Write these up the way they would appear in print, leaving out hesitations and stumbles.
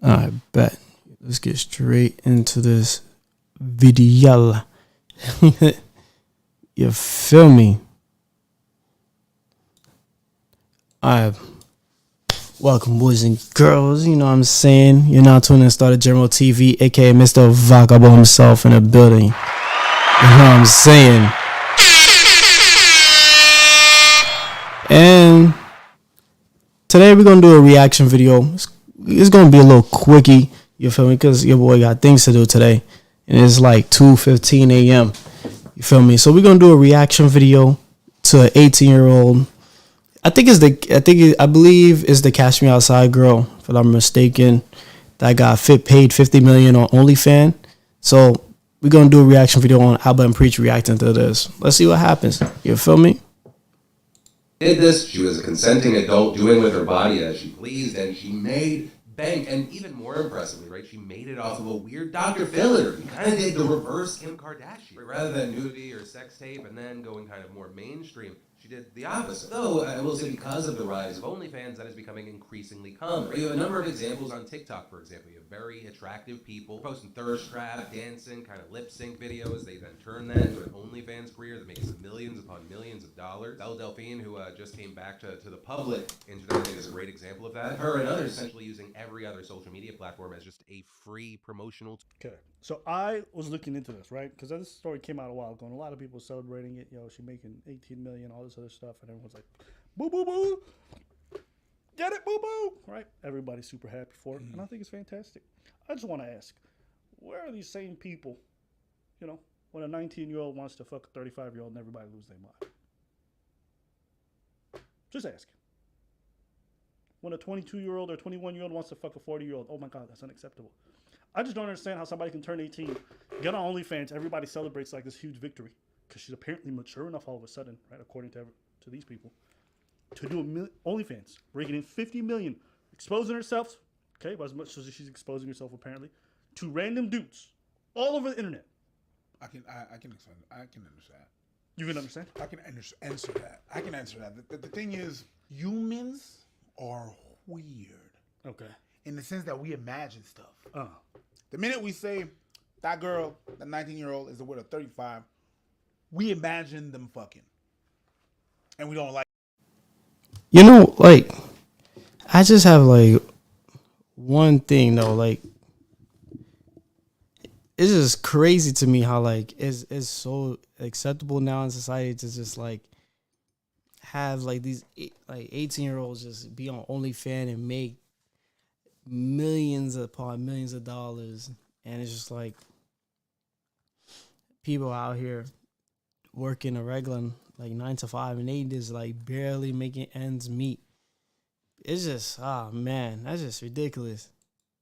I bet. Let's get straight into this video. You feel me? Alright. Welcome, boys and girls. You know what I'm saying? You're now tuning in Started General TV, aka Mr. Vagabo himself in the building. You know what I'm saying? And today we're gonna do a reaction video. It's gonna be a little quickie, you feel me? Because your boy got things to do today, and it's like 2:15 a.m. You feel me? So we're gonna do a reaction video to an 18-year-old. I believe it's the Cash Me Outside girl, if I'm not mistaken, that got paid $50 million on Onlyfans. So we're gonna do a reaction video on Alba and Preach reacting to this. Let's see what happens. You feel me? Did this, she was a consenting adult doing with her body as she pleased, and she made bank, and even more impressively, right, she made it off of a weird Dr. Phil interview. Kind of did the reverse Kim Kardashian. Right? Rather than nudity or sex tape and then going kind of more mainstream, she did the opposite. Though, I will say, because of the rise of OnlyFans, that is becoming increasingly common. You have a number of examples on TikTok, for example. You have very attractive people posting thirst trap, dancing, kind of lip sync videos. They then turn that into an OnlyFans career that makes millions upon millions of dollars. Delphine, who just came back to the public internet, I think is a great example of that. Her and others essentially using every other social media platform as just a free promotional. Okay, so I was looking into this, right? Because this story came out a while ago, and a lot of people celebrating it. You know, she making 18 million, all this other stuff, and everyone's like, "Boo, boo, boo, get it, boo, boo!" Right? Everybody's super happy for it, and I think it's fantastic. I just want to ask, where are these same people? You know, when a 19-year-old wants to fuck a 35-year-old, and everybody lose their mind. Just ask. When a 22-year-old or 21-year-old wants to fuck a 40-year-old, oh my God, that's unacceptable. I just don't understand how somebody can turn 18, get on OnlyFans, everybody celebrates like this huge victory because she's apparently mature enough all of a sudden, right, according to these people, to do OnlyFans, breaking in 50 million, exposing herself, okay, as much as she's exposing herself apparently, to random dudes all over the internet. I can understand. You can understand? I can answer that. I can answer that. The thing is, humans are weird. Okay. In the sense that we imagine stuff. The minute we say that girl, that 19-year-old, is with a 35, we imagine them fucking. And we don't like. You know, like, I just have like one thing though, like, it's just crazy to me how like it's so acceptable now in society to just like have like these like 18-year-olds just be on OnlyFans and make millions upon millions of dollars, and it's just like people out here working a regular like 9 to 5 and they just like barely making ends meet. It's just man, that's just ridiculous.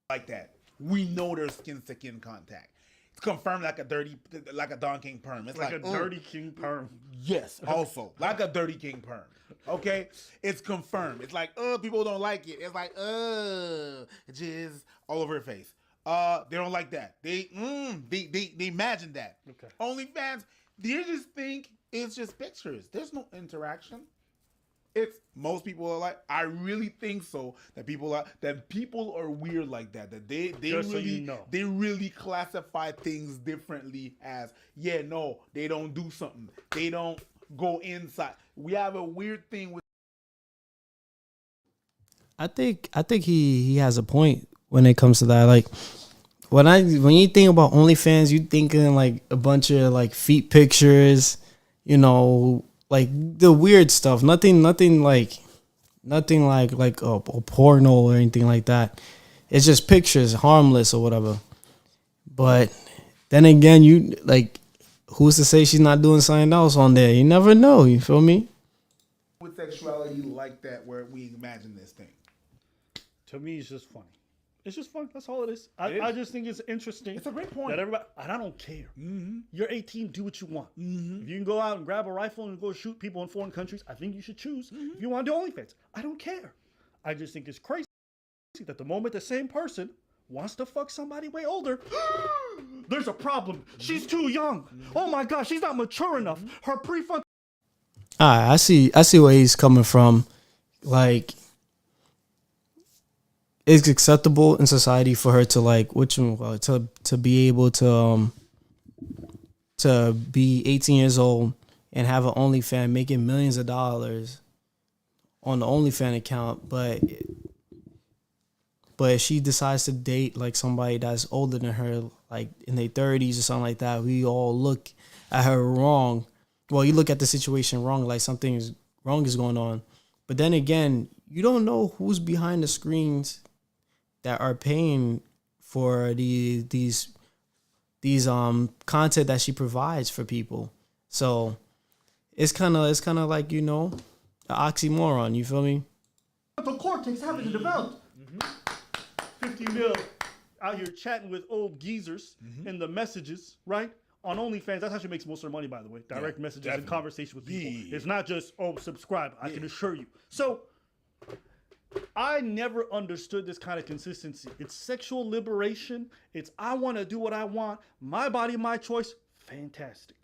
Like that. We know there's skin to skin contact. It's confirmed like a Don King perm. It's like a dirty king perm. Yes, also like a dirty king perm. Okay, it's confirmed. It's like people don't like it. It's like jizz all over her face. They don't like that. They imagine that. Okay. OnlyFans, they just think it's just pictures. There's no interaction. It's most people are like, I really think so, that people are weird like that. That they just really, so you know, they really classify things differently as, yeah, no, they don't do something. They don't go inside. We have a weird thing with. I think he has a point when it comes to that. Like when you think about OnlyFans, you thinking like a bunch of like feet pictures, you know, like the weird stuff. Nothing like a porno or anything like that. It's just pictures, harmless or whatever. But then again, you like, who's to say she's not doing something else on there? You never know. You feel me? With sexuality like that, where we imagine this thing. To me, it's just funny. It's just fun. That's all it is. I just think it's interesting. It's a great point. That everybody, and I don't care. Mm-hmm. You're 18. Do what you want. Mm-hmm. If you can go out and grab a rifle and go shoot people in foreign countries, I think you should choose. Mm-hmm. If you want to do OnlyFans, I don't care. I just think it's crazy that the moment the same person wants to fuck somebody way older, there's a problem. She's too young. Oh my gosh, she's not mature enough. Her prefrontal. I see where he's coming from. Like, it's acceptable in society for her to like to be able to be 18 years old and have an OnlyFans making millions of dollars on the OnlyFans account, but if she decides to date like somebody that's older than her, like in their 30s or something like that, we all look at her wrong. Well, you look at the situation wrong, like something wrong is going on. But then again, you don't know who's behind the screens that are paying for these content that she provides for people. So it's kind of like, you know, an oxymoron. You feel me? The cortex haven't developed. 50 mil out here chatting with old geezers in the messages, right? On OnlyFans, that's how she makes most of her money, by the way. Direct messages definitely. And conversation with people. Yeah. It's not just, subscribe. I can assure you. So I never understood this kind of consistency. It's sexual liberation. It's I want to do what I want. My body, my choice. Fantastic.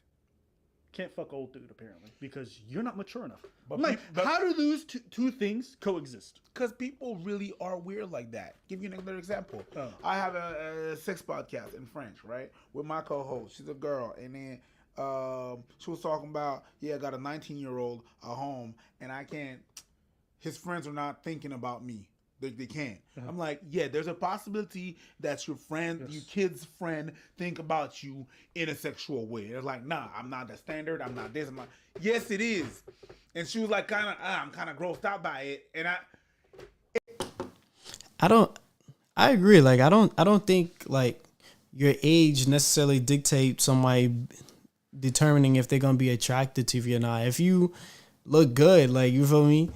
Can't fuck old dude, apparently, because you're not mature enough. But how do those two things coexist? Because people really are weird like that. Give you another example. I have a sex podcast in French, right? With my co-host. She's a girl. And then she was talking about, I got a 19-year-old at home, and I can't, his friends are not thinking about me. They can't. I'm like, there's a possibility that your friend, your kid's friend, think about you in a sexual way. They're like, nah, I'm not the standard. I'm not this. I'm not. Yes, it is. And she was like, I'm kind of grossed out by it. And I agree. Like, I don't think like your age necessarily dictates somebody determining if they're gonna be attracted to you or not. If you look good, like, you feel me?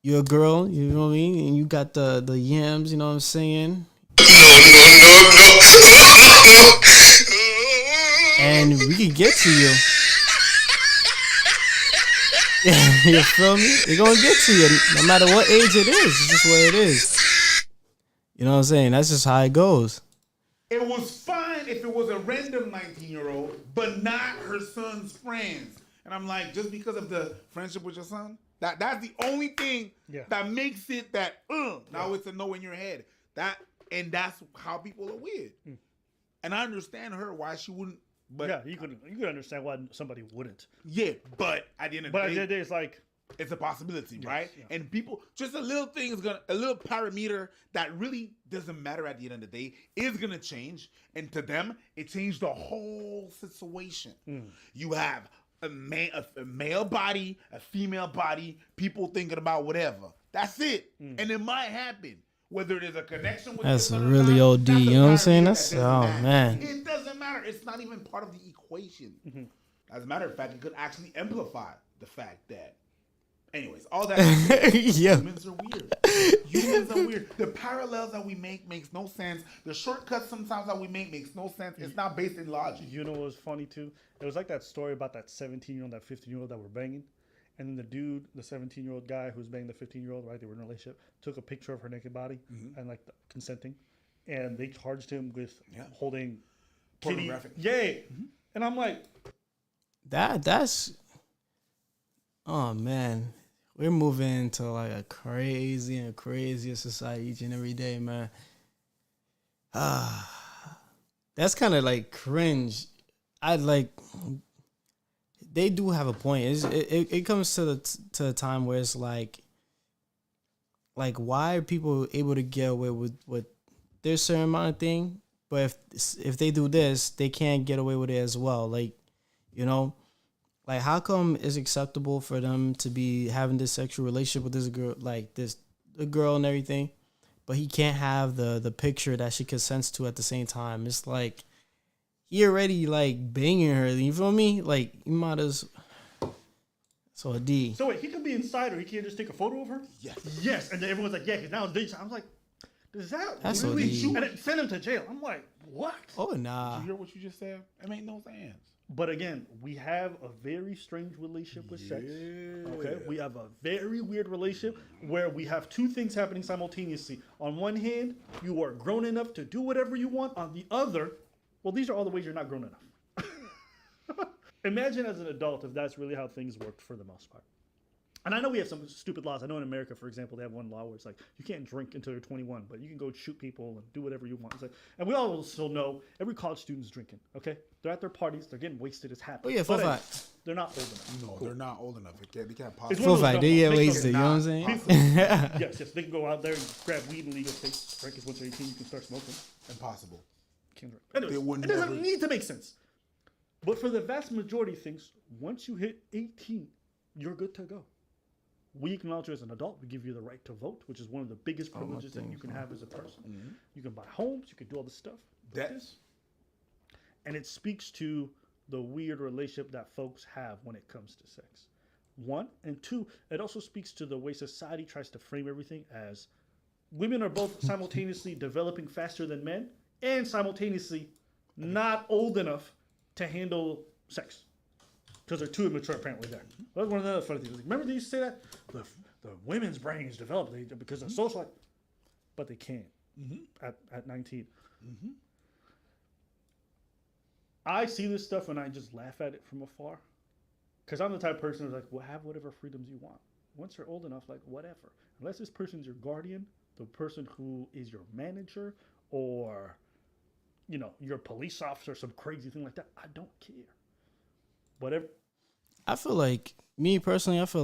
You're a girl, you know what I mean? And you got the yams, you know what I'm saying? And we can get to you. You feel me? We're gonna get to you. No matter what age it is. It's just what it is. You know what I'm saying? That's just how it goes. It was fine if it was a random 19-year-old, but not her son's friends. And I'm like, just because of the friendship with your son? That's the only thing that makes it that now it's a no in your head. That's how people are weird. And I understand her why she wouldn't. But you could understand why somebody wouldn't. Yeah, but at the end of the day, it's like it's a possibility, right? Yeah. And people, just a little thing is a little parameter that really doesn't matter at the end of the day is gonna change. And to them, it changed the whole situation. You have a male body, a female body, people thinking about whatever. That's it. And it might happen. Whether there's a connection with that's really OD, you know what I'm saying? That's man. It doesn't matter. It's not even part of the equation. As a matter of fact, it could actually amplify the fact that, anyways, all that humans are weird. Humans are weird. The parallels that we make makes no sense. The shortcuts sometimes that we make makes no sense. It's not based in logic. You know what was funny too? It was like that story about that 17-year-old, that 15-year-old that were banging. And then the dude, the 17-year-old guy who was banging the 15-year-old, right? They were in a relationship, took a picture of her naked body and like consenting. And they charged him with holding pornographic. And I'm like, that's oh man. We're moving into like a crazy and crazier society each and every day, man. That's kind of like cringe. They do have a point. It comes to the time where it's like why are people able to get away with their certain amount of thing, but if they do this, they can't get away with it as well. Like, you know, like how come it's acceptable for them to be having this sexual relationship with this girl, like a girl and everything, but he can't have the picture that she consents to at the same time? It's like, he already like banging her, you feel me? Like, you might as so a D. So wait, he could be inside her. He can't just take a photo of her? Yes. And then everyone's like, because now it's digital. I'm like, does that really shoot? And send him to jail. I'm like, what? Oh, nah. Did you hear what you just said? It made no sense. But again, we have a very strange relationship with sex. Okay, we have a very weird relationship where we have two things happening simultaneously. On one hand, you are grown enough to do whatever you want. On the other, well, these are all the ways you're not grown enough. Imagine as an adult if that's really how things worked for the most part. And I know we have some stupid laws. I know in America, for example, they have one law where it's like you can't drink until you're 21, but you can go shoot people and do whatever you want. It's like, and we also know every college student's drinking. Okay, they're at their parties, they're getting wasted. It's happening. Oh yeah, full But fact. they're not old enough. No, they're not old enough. They can't It's possibly. one of Full those fact. They dumb get laws. wasted. You know what I'm saying? Yes, they can go out there and grab weed in legal states. Drink is once you're 18, you can start smoking. Impossible. Can't drink. Anyways, They would it doesn't never- need to make sense. But for the vast majority of things, once you hit 18, you're good to go. We acknowledge you as an adult. We give you the right to vote, which is one of the biggest privileges that you can have as a person. You can buy homes. You can do all this stuff. And it speaks to the weird relationship that folks have when it comes to sex. One. And two, it also speaks to the way society tries to frame everything as women are both simultaneously developing faster than men and simultaneously not old enough to handle sex. Because they're too immature, apparently. There, that's one of the other funny things. Remember they used to say that the women's brain is developed because of social, but they can't at 19. I see this stuff and I just laugh at it from afar, because I'm the type of person who's like, well, have whatever freedoms you want. Once you're old enough, like whatever. Unless this person's your guardian, the person who is your manager, or your police officer, some crazy thing like that, I don't care. Whatever. I feel like, me personally, if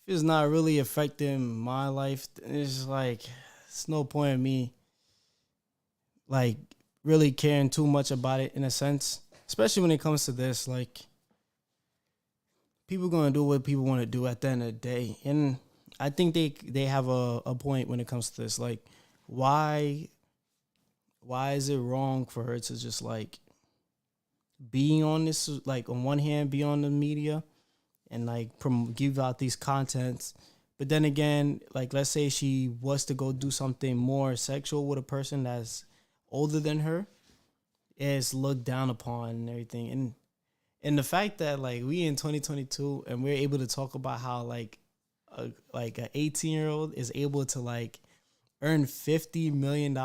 it's not really affecting my life, it's just like, it's no point in me, like, really caring too much about it in a sense. Especially when it comes to this, like, people going to do what people want to do at the end of the day. And I think they have a point when it comes to this. Like, why is it wrong for her to just, like, being on this, like, on one hand, be on the media and, like, give out these contents, but then again, like, let's say she was to go do something more sexual with a person that's older than her, it's looked down upon and everything. And the fact that, like, we in 2022 and we're able to talk about how, like an 18-year-old is able to, like, earn $50 million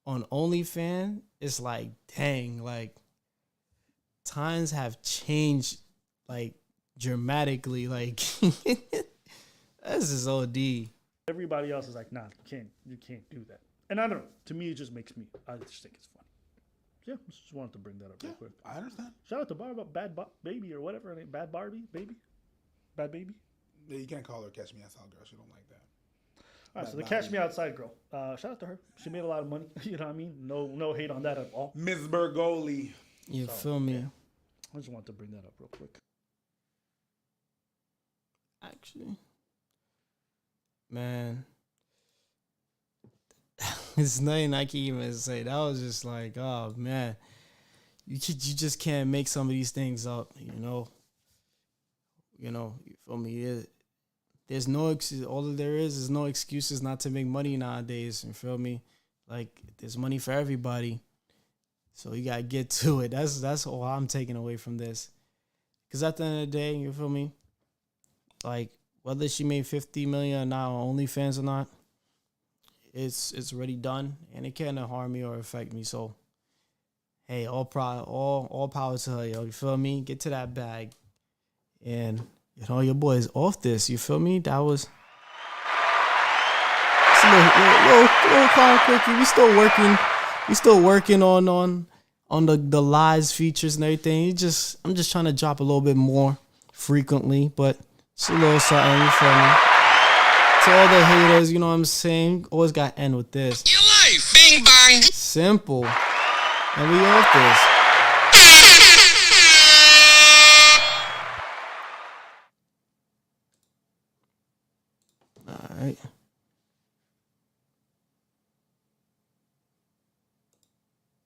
on OnlyFans, it's like, dang, like, times have changed, like, dramatically. Like, this is OD. Everybody else is like, nah, you can't do that. And I don't know. To me, it just makes me. I just think it's funny. Yeah, just wanted to bring that up real quick. I understand. Shout out to Barbie, Baby or whatever her name, Bad Barbie, Baby, Bad Baby. Yeah, you can't call her Catch Me Outside girl. She don't like that. All right, so the Catch Me Outside girl. Shout out to her. She made a lot of money. You know what I mean? No hate on that at all. Miss Bergoli. You feel me? Yeah. I just wanted to bring that up real quick. Actually, man, it's nothing I can even say. That was just like, oh man, you just can't make some of these things up. You feel me? There's no excuse. All that there is no excuses not to make money nowadays. You feel me? Like, there's money for everybody, so you gotta get to it. That's all I'm taking away from this. Cause at the end of the day, you feel me? Like, whether she made $50 million or not on OnlyFans or not, it's already done, and it can't harm me or affect me. So, hey, all power to her, yo. You feel me? Get to that bag, and your boy's off this. You feel me? That was little clown quickie. We still working on the lies features and everything. I'm just trying to drop a little bit more frequently, but it's a little something, you feel me? To all the haters, you know what I'm saying? Always got to end with this. Your life, bing bang. Simple. And we off this. All right.